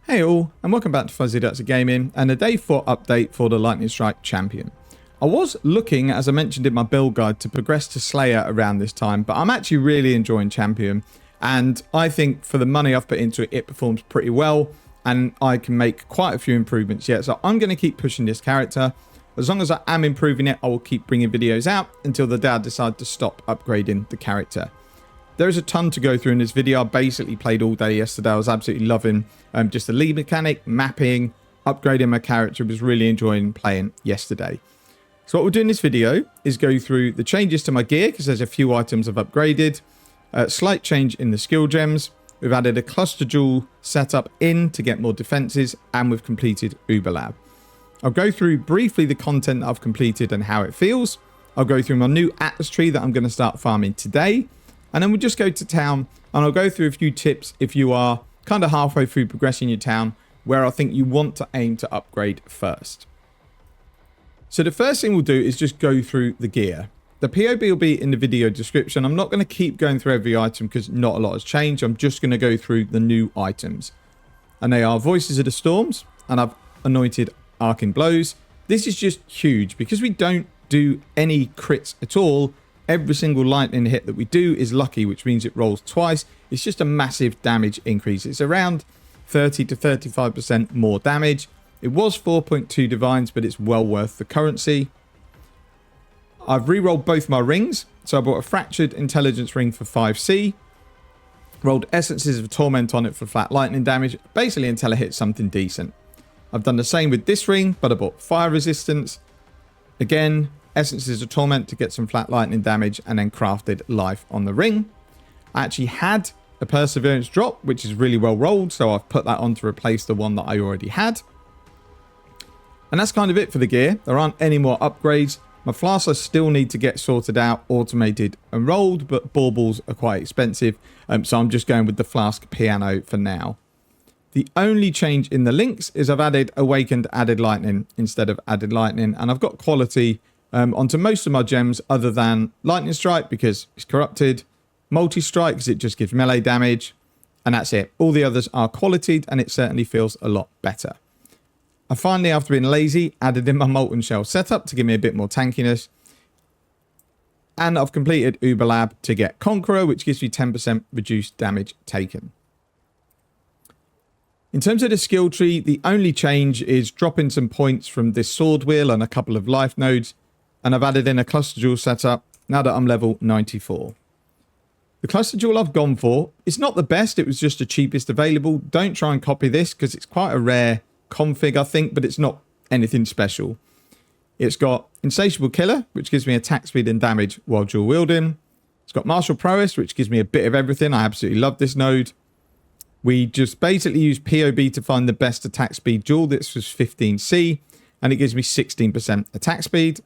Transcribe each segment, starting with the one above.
Hey all, and welcome back to Fuzzy Ducks of Gaming and a day 4 update for the Lightning Strike Champion. I was looking, as I mentioned in my build guide, to progress to Slayer around this time, but I'm actually really enjoying Champion, and I think for the money I've put into it, it performs pretty well, and I can make quite a few improvements yet, so I'm going to keep pushing this character. As long as I am improving it, I will keep bringing videos out until the day I decide to stop upgrading the character. There is a ton to go through in this video. I basically played all day yesterday. I was absolutely loving just the lead mechanic, mapping, upgrading my character. I was really enjoying playing yesterday. So what we'll do in this video is go through the changes to my gear, because there's a few items I've upgraded. Slight change in the skill gems. We've added a cluster jewel setup in to get more defenses, and we've completed Uber Lab. I'll go through briefly the content that I've completed and how it feels. I'll go through my new Atlas tree that I'm going to start farming today. And then we'll just go to town, and I'll go through a few tips if you are kind of halfway through progressing your town, where I think you want to aim to upgrade first. So the first thing we'll do is just go through the gear. The POB will be in the video description. I'm not going to keep going through every item because not a lot has changed. I'm just going to go through the new items. And they are Voices of the Storms, and I've anointed Arcing Blows. This is just huge because we don't do any crits at all. Every single lightning hit that we do is lucky, which means it rolls twice. It's just a massive damage increase. It's around 30 to 35% more damage. It was 4.2 divines, but it's well worth the currency. I've re-rolled both my rings. So I bought a Fractured Intelligence ring for 5C. Rolled Essences of Torment on it for flat lightning damage, basically until I hit something decent. I've done the same with this ring, but I bought Fire Resistance. Again, Essences of Torment to get some flat lightning damage, and then crafted Life on the ring. I actually had a Perseverance drop, which is really well rolled, so I've put that on to replace the one that I already had. And that's kind of it for the gear. There aren't any more upgrades. My flasks I still need to get sorted out, automated and rolled, but baubles are quite expensive, so I'm just going with the flask piano for now. The only change in the links is I've added Awakened Added Lightning instead of Added Lightning, and I've got quality onto most of my gems other than Lightning Strike because it's corrupted, Multi-Strike because it just gives melee damage, and that's it. All the others are qualityed, and it certainly feels a lot better. I finally, after being lazy, added in my Molten Shell setup to give me a bit more tankiness, and I've completed Uber Lab to get Conqueror, which gives me 10% reduced damage taken. In terms of the skill tree, the only change is dropping some points from this sword wheel and a couple of life nodes, and I've added in a cluster jewel setup now that I'm level 94. The cluster jewel I've gone for, it's not the best, it was just the cheapest available. Don't try and copy this because it's quite a rare config, I think, but it's not anything special. It's got Insatiable Killer, which gives me attack speed and damage while dual wielding. It's got Martial Prowess, which gives me a bit of everything. I absolutely love this node. We just basically use POB to find the best attack speed duel. This was 15C, and it gives me 16% attack speed.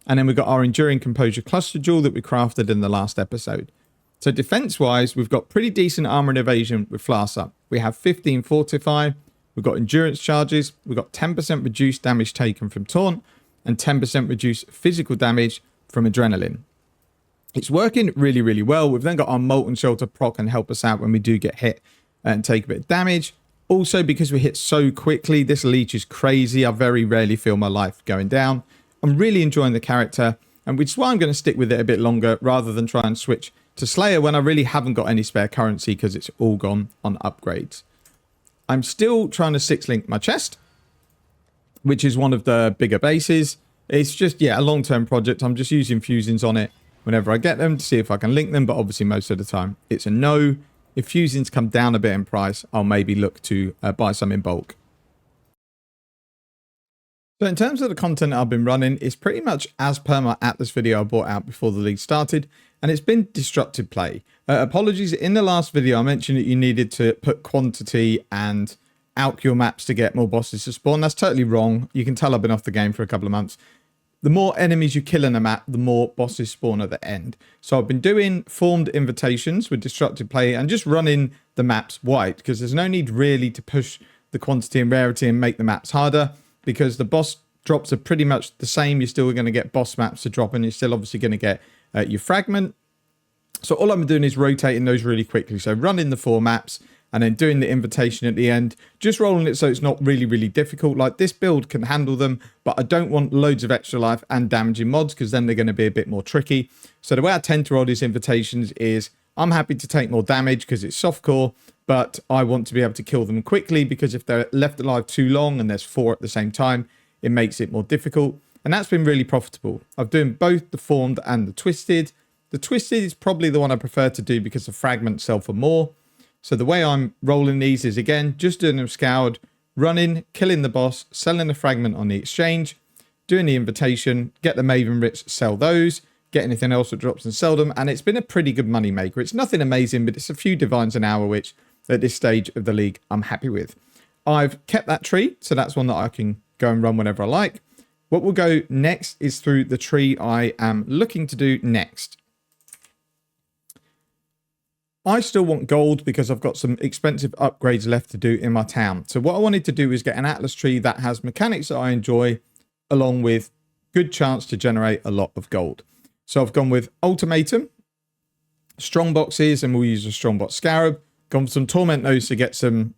And then we've got our Enduring Composure cluster jewel that we crafted in the last episode. So defense-wise, we've got pretty decent armor and evasion with flasks up. We have 15 Fortify, we've got endurance charges, we've got 10% reduced damage taken from taunt, and 10% reduced physical damage from adrenaline. It's working really, really well. We've then got our Molten Shell to proc and help us out when we do get hit and take a bit of damage. Also, because we hit so quickly, this leech is crazy. I very rarely feel my life going down. I'm really enjoying the character, and which is why I'm going to stick with it a bit longer rather than try and switch to Slayer when I really haven't got any spare currency because it's all gone on upgrades. I'm still trying to 6-link my chest, which is one of the bigger bases. It's just, yeah, a long-term project. I'm just using fusings on it whenever I get them to see if I can link them, but obviously most of the time it's a no. If fusings come down a bit in price, I'll maybe look to buy some in bulk. So in terms of the content I've been running, it's pretty much as per my Atlas video I brought out before the league started, and it's been Destructive Play. Apologies, in the last video I mentioned that you needed to put quantity and alch your maps to get more bosses to spawn. That's totally wrong. You can tell I've been off the game for a couple of months. The more enemies you kill in a map, the more bosses spawn at the end. So I've been doing formed invitations with Destructive Play and just running the maps wide, because there's no need really to push the quantity and rarity and make the maps harder, because the boss drops are pretty much the same. You're still going to get boss maps to drop, and you're still obviously going to get your fragment. So all I'm doing is rotating those really quickly. So running the 4 maps, and then doing the invitation at the end, just rolling it so it's not really, really difficult. Like this build can handle them, but I don't want loads of extra life and damaging mods because then they're going to be a bit more tricky. So the way I tend to roll these invitations is I'm happy to take more damage because it's softcore, but I want to be able to kill them quickly because if they're left alive too long and there's 4 at the same time, it makes it more difficult. And that's been really profitable. I've done both the formed and the twisted. The twisted is probably the one I prefer to do because the fragments sell for more. So the way I'm rolling these is, again, just doing them scoured, running, killing the boss, selling the fragment on the exchange, doing the invitation, get the Maven writs, sell those, get anything else that drops and sell them. And it's been a pretty good money maker. It's nothing amazing, but it's a few divines an hour, which at this stage of the league, I'm happy with. I've kept that tree, so that's one that I can go and run whenever I like. What we'll go next is through the tree I am looking to do next. I still want gold because I've got some expensive upgrades left to do in my town. So what I wanted to do is get an Atlas tree that has mechanics that I enjoy, along with good chance to generate a lot of gold. So I've gone with Ultimatum, strong boxes, and we'll use a strong box scarab. Gone for some torment nodes to get some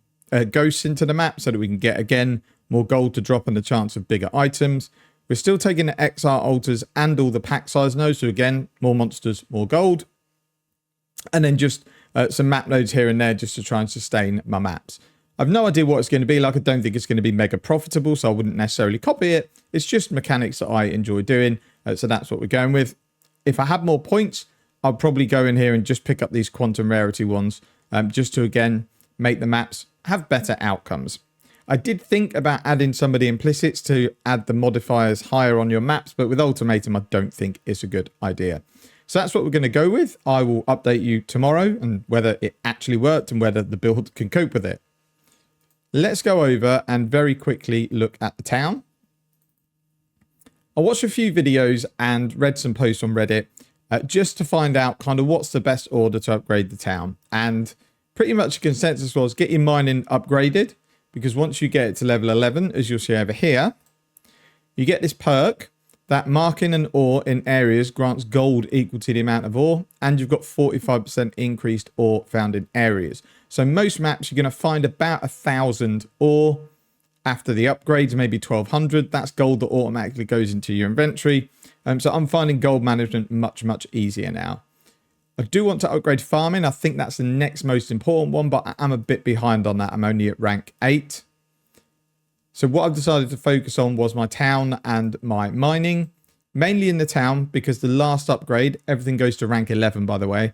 ghosts into the map so that we can get, again, more gold to drop and the chance of bigger items. We're still taking the Exile altars and all the pack size nodes. So again, more monsters, more gold. And then just some map nodes here and there just to try and sustain my maps. I've no idea what it's going to be like. I don't think it's going to be mega profitable, so I wouldn't necessarily copy it. It's just mechanics that I enjoy doing. So that's what we're going with. If I had more points, I'll probably go in here and just pick up these quantum rarity ones just to, again, make the maps have better outcomes. I did think about adding some of the implicits to add the modifiers higher on your maps, but with Ultimatum, I don't think it's a good idea. So that's what we're going to go with. I will update you tomorrow and whether it actually worked and whether the build can cope with it. Let's go over and very quickly look at the town. I watched a few videos and read some posts on Reddit just to find out kind of what's the best order to upgrade the town. And pretty much the consensus was get your mining upgraded, because once you get it to level 11, as you'll see over here, you get this perk that marking an ore in areas grants gold equal to the amount of ore, and you've got 45% increased ore found in areas. So most maps you're going to find about 1,000 ore after the upgrades, maybe 1,200. That's gold that automatically goes into your inventory. So I'm finding gold management much, much easier now. I do want to upgrade farming. I think that's the next most important one, but I'm a bit behind on that. I'm only at rank 8. So what I've decided to focus on was my town and my mining, mainly in the town, because the last upgrade, everything goes to rank 11, by the way,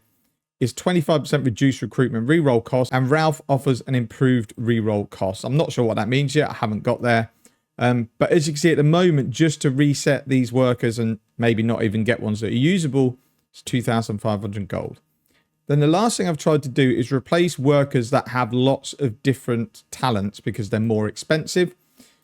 is 25% reduced recruitment reroll cost, and Ralph offers an improved reroll cost. I'm not sure what that means yet. I haven't got there. But as you can see at the moment, just to reset these workers and maybe not even get ones that are usable, it's 2,500 gold. Then the last thing I've tried to do is replace workers that have lots of different talents because they're more expensive.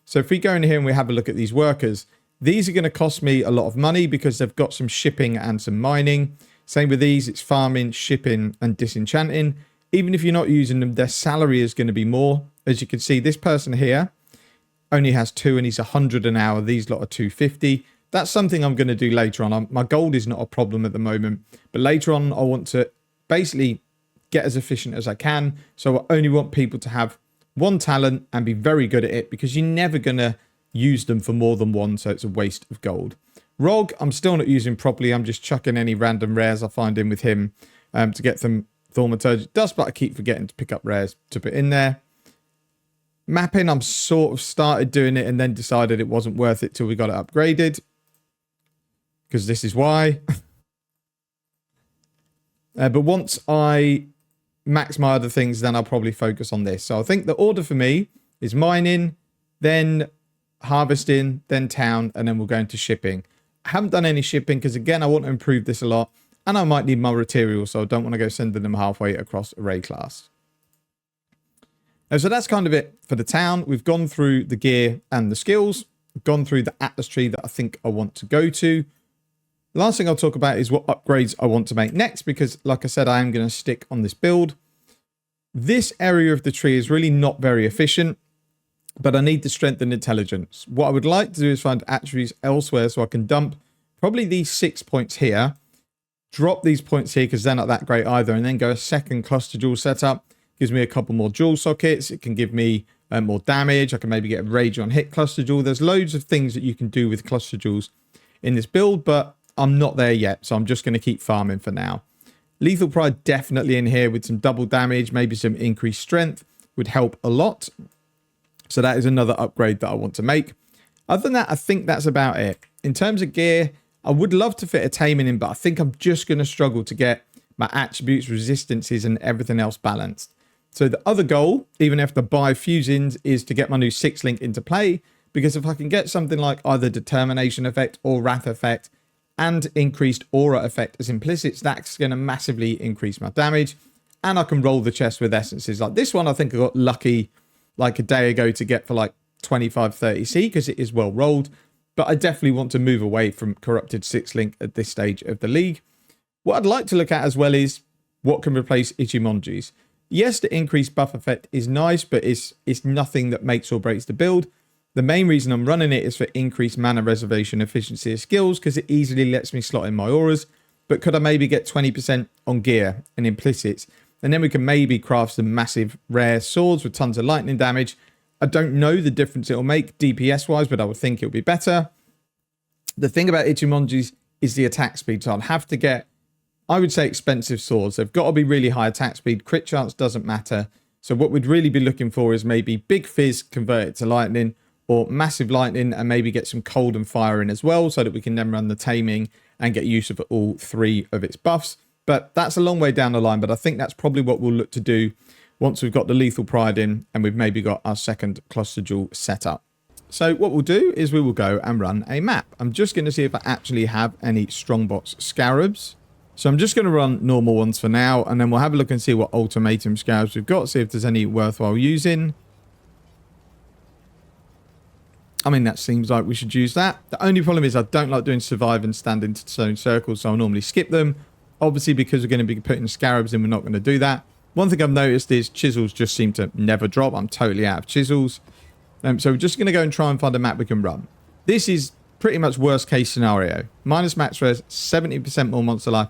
So if we go in here and we have a look at these workers, these are going to cost me a lot of money because they've got some shipping and some mining. Same with these, it's farming, shipping, and disenchanting. Even if you're not using them, their salary is going to be more. As you can see, this person here only has 2 and he's 100 an hour. These lot are 250. That's something I'm going to do later on. My gold is not a problem at the moment, but later on I want to basically get as efficient as I can. So I only want people to have one talent and be very good at it because you're never going to use them for more than one, so it's a waste of gold. Rog, I'm still not using properly. I'm just chucking any random rares I find in with him to get some thaumaturgic dust, but I keep forgetting to pick up rares to put in there. Mapping, I'm sort of started doing it and then decided it wasn't worth it till we got it upgraded. Because this is why. But once I max my other things, then I'll probably focus on this. So I think the order for me is mining, then harvesting, then town, and then we'll go into shipping. I haven't done any shipping because, again, I want to improve this a lot. And I might need more material, so I don't want to go sending them halfway across array class. So that's kind of it for the town. We've gone through the gear and the skills. We've gone through the Atlas tree that I think I want to go to. Last thing I'll talk about is what upgrades I want to make next, because like I said, I am going to stick on this build. This area of the tree is really not very efficient, but I need to strengthen intelligence. What I would like to do is find attributes elsewhere so I can dump probably these 6 points here, drop these points here because they're not that great either, and then go a second cluster jewel setup. Gives me a couple more jewel sockets. It can give me more damage. I can maybe get a rage on hit cluster jewel. There's loads of things that you can do with cluster jewels in this build, but I'm not there yet, so I'm just going to keep farming for now. Lethal Pride definitely in here with some double damage, maybe some increased strength would help a lot. So that is another upgrade that I want to make. Other than that, I think that's about it. In terms of gear, I would love to fit a taming in, but I think I'm just going to struggle to get my attributes, resistances, and everything else balanced. So the other goal, even after buy fusings, is to get my new 6-link into play, because if I can get something like either determination effect or wrath effect and increased aura effect as implicits, that's going to massively increase my damage. And I can roll the chest with essences. Like this one, I think I got lucky like a day ago to get for like 25-30C because it is well rolled. But I definitely want to move away from corrupted 6-link at this stage of the league. What I'd like to look at as well is what can replace Ichimonji's. Yes, the increased buff effect is nice, but it's nothing that makes or breaks the build. The main reason I'm running it is for increased mana reservation efficiency of skills because it easily lets me slot in my auras. But could I maybe get 20% on gear and implicits? And then we can maybe craft some massive rare swords with tons of lightning damage. I don't know the difference it'll make DPS wise, but I would think it'll be better. The thing about Ichimonji's is the attack speed. So I'd have to get, I would say, expensive swords. They've got to be really high attack speed. Crit chance doesn't matter. So what we'd really be looking for is maybe big fizz, convert it to lightning, or massive lightning and maybe get some cold and fire in as well so that we can then run the taming and get use of all 3 of its buffs. But that's a long way down the line, but I think that's probably what we'll look to do once we've got the Lethal Pride in and we've maybe got our second cluster jewel set up. So what we'll do is we will go and run a map. I'm just going to see if I actually have any Strongbox Scarabs. So I'm just going to run normal ones for now, and then we'll have a look and see what ultimatum Scarabs we've got, see if there's any worthwhile using. I mean, that seems like we should use that. The only problem is I don't like doing survive and stand into stone circles, so I'll normally skip them. Obviously, because we're going to be putting scarabs in, we're not going to do that. One thing I've noticed is chisels just seem to never drop. I'm totally out of chisels. So we're just going to go and try and find a map we can run. This is pretty much worst case scenario. Minus max res, 70% more monster life,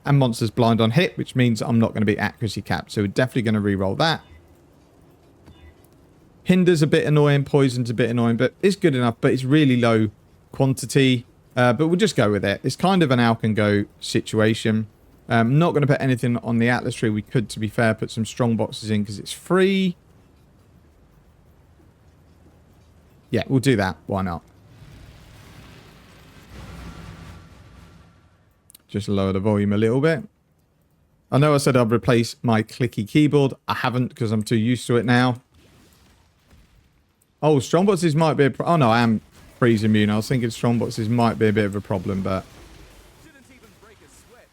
and monsters blind on hit, which means I'm not going to be accuracy capped. So we're definitely going to re-roll that. Hinder's a bit annoying, poison's a bit annoying, but it's good enough, but it's really low quantity. But we'll just go with it. It's kind of an out and go situation. Not going to put anything on the Atlas tree. We could, to be fair, put some strong boxes in because it's free. Yeah, we'll do that. Why not? Just lower the volume a little bit. I know I said I'd replace my clicky keyboard. I haven't because I'm too used to it now. Oh, strongboxes might be a oh no, I am freeze immune. I was thinking strongboxes might be a bit of a problem, but Didn't even break a sweat.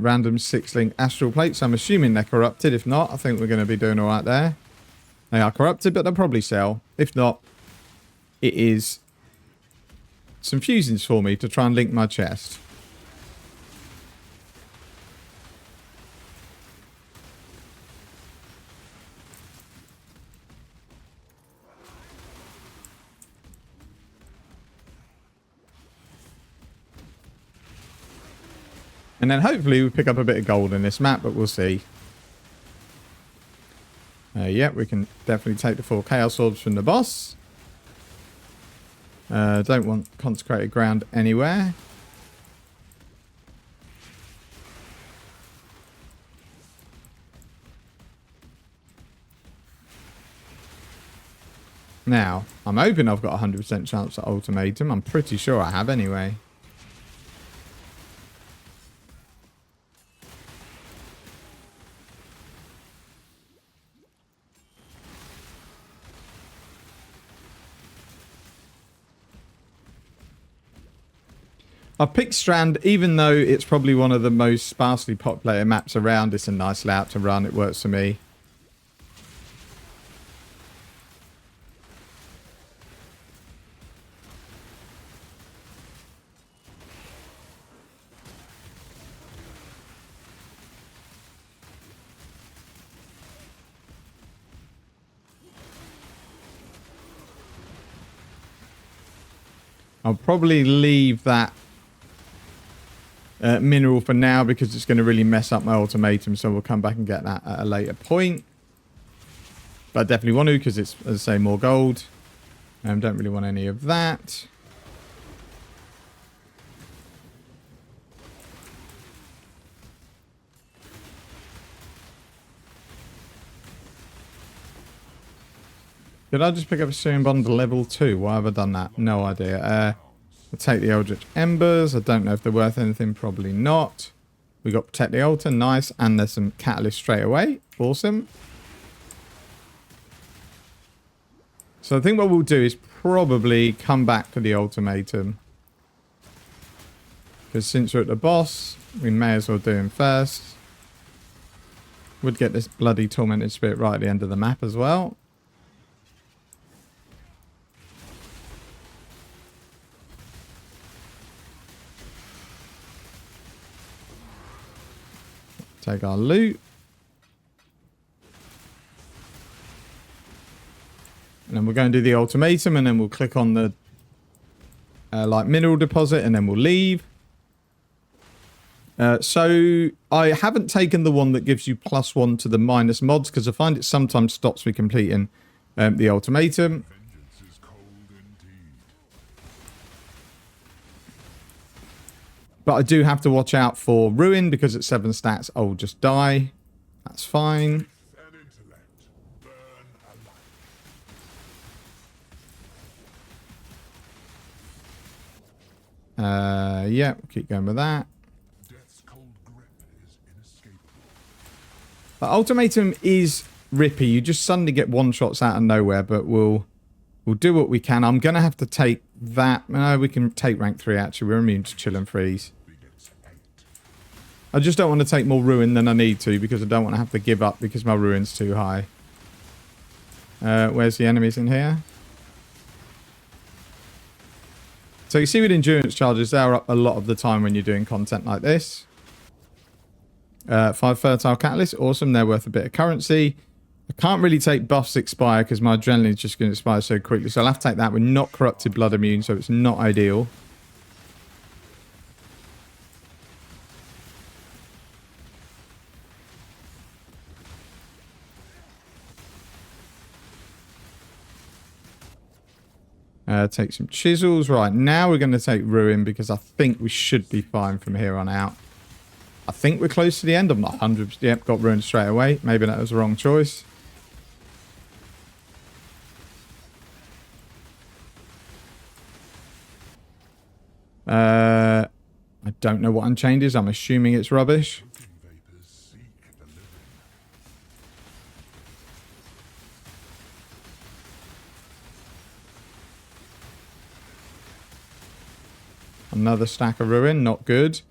Random 6-link astral plates. I'm assuming they're corrupted. If not, I think we're going to be doing all right there. They are corrupted, but they'll probably sell. If not, it is some fusings for me to try and link my chest. And then hopefully we pick up a bit of gold in this map, but we'll see. Yeah, we can definitely take the 4 Chaos Orbs from the boss. Don't want consecrated ground anywhere. Now, I'm hoping I've got a 100% chance at ultimatum. I'm pretty sure I have anyway. I've picked Strand, even though it's probably one of the most sparsely populated maps around. It's a nice layout to run. It works for me. I'll probably leave that mineral for now because it's going to really mess up my ultimatum. So we'll come back and get that at a later point. But I definitely want to because it's, as I say, more gold. Don't really want any of that. Did I just pick up a Syrian bond to level 2? Why have I done that? No idea. We'll take the Eldritch Embers. I don't know if they're worth anything. Probably not. We got Protect the Altar. Nice. And there's some Catalyst straight away. Awesome. So I think what we'll do is probably come back to the ultimatum. Because since we're at the boss, we may as well do him first. Would get this bloody Tormented Spirit right at the end of the map as well. Take our loot. And then we're going to do the ultimatum, and then we'll click on the like mineral deposit, and then we'll leave. So I haven't taken the one that gives you +1 to the minus mods because I find it sometimes stops me completing the ultimatum. But I do have to watch out for Ruin because at 7 stats I'll just die. That's fine. Yeah, we'll keep going with that. The ultimatum is rippy. You just suddenly get one-shots out of nowhere, but we'll do what we can. I'm going to have to take that. No, we can take rank 3, actually. We're immune to chill and freeze. I just don't want to take more Ruin than I need to because I don't want to have to give up because my Ruin's too high. Where's the enemies in here? So you see with endurance charges, they're up a lot of the time when you're doing content like this. 5 fertile catalysts, awesome. They're worth a bit of currency. I can't really take buffs expire because my adrenaline is just going to expire so quickly. So I'll have to take that. We're not corrupted blood immune, so it's not ideal. Take some chisels. Right, now we're going to take Ruin because I think we should be fine from here on out. I think we're close to the end. I'm not 100%. Yep, got Ruin straight away. Maybe that was the wrong choice. I don't know what Unchained is. I'm assuming it's rubbish. Another stack of Ruin, not good.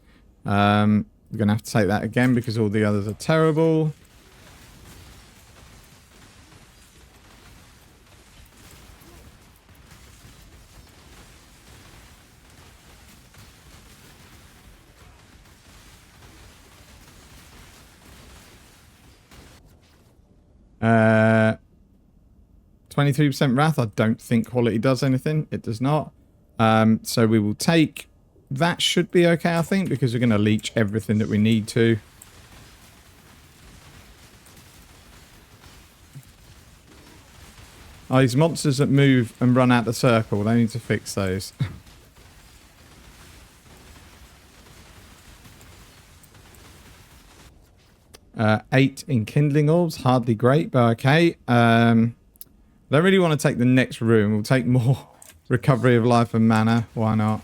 We're going to have to take that again because all the others are terrible. Uh, 23% Wrath. I don't think quality does anything. It does not. So we will take... That should be okay, I think, because we're going to leech everything that we need to. Oh, these monsters that move and run out the circle, they need to fix those. 8 enkindling orbs, hardly great, but okay. I don't really want to take the next room. We'll take more recovery of life and mana. Why not?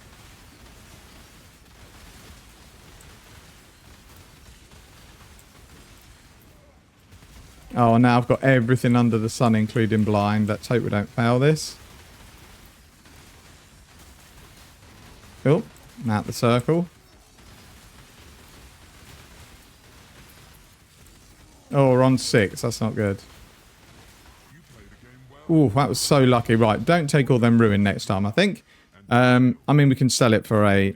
Oh, now I've got everything under the sun, including blind. Let's hope we don't fail this. Cool. Out the circle. Oh, we're on 6. That's not good. Ooh, that was so lucky. Right, don't take all them Ruin next time, I think. I mean, we can sell it for a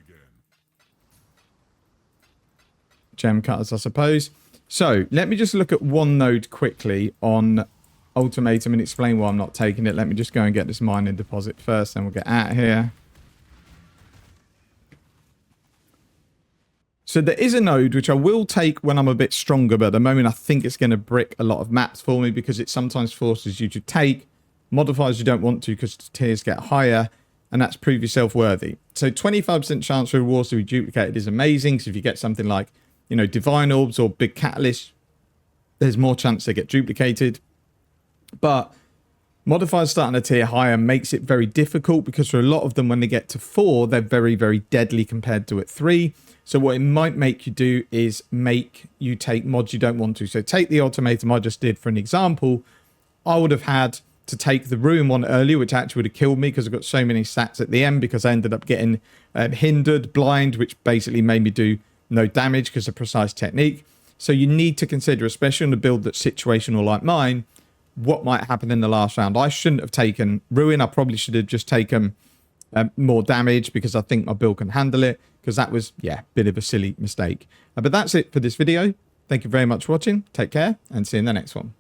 gem cutters, I suppose. So, let me just look at one node quickly on Ultimatum and explain why I'm not taking it. Let me just go and get this mining deposit first, then we'll get out of here. So there is a node which I will take when I'm a bit stronger, but at the moment I think it's going to brick a lot of maps for me because it sometimes forces you to take modifiers you don't want to because tiers get higher, and that's prove yourself worthy. So 25% chance for rewards to be duplicated is amazing. So if you get something like, you know, divine orbs or big catalyst, there's more chance they get duplicated. But modifiers starting a tier higher makes it very difficult because for a lot of them, when they get to 4, they're very, very deadly compared to at 3. So what it might make you do is make you take mods you don't want to. So take the ultimatum I just did for an example. I would have had to take the ruin one earlier, which actually would have killed me because I got so many stats at the end because I ended up getting hindered, blind, which basically made me do no damage because of precise technique. So you need to consider, especially on a build that's situational like mine, what might happen in the last round. I shouldn't have taken ruin. I probably should have just taken more damage because I think my build can handle it, because that was, yeah, a bit of a silly mistake. But that's it for this video. Thank you very much for watching. Take care and see you in the next one.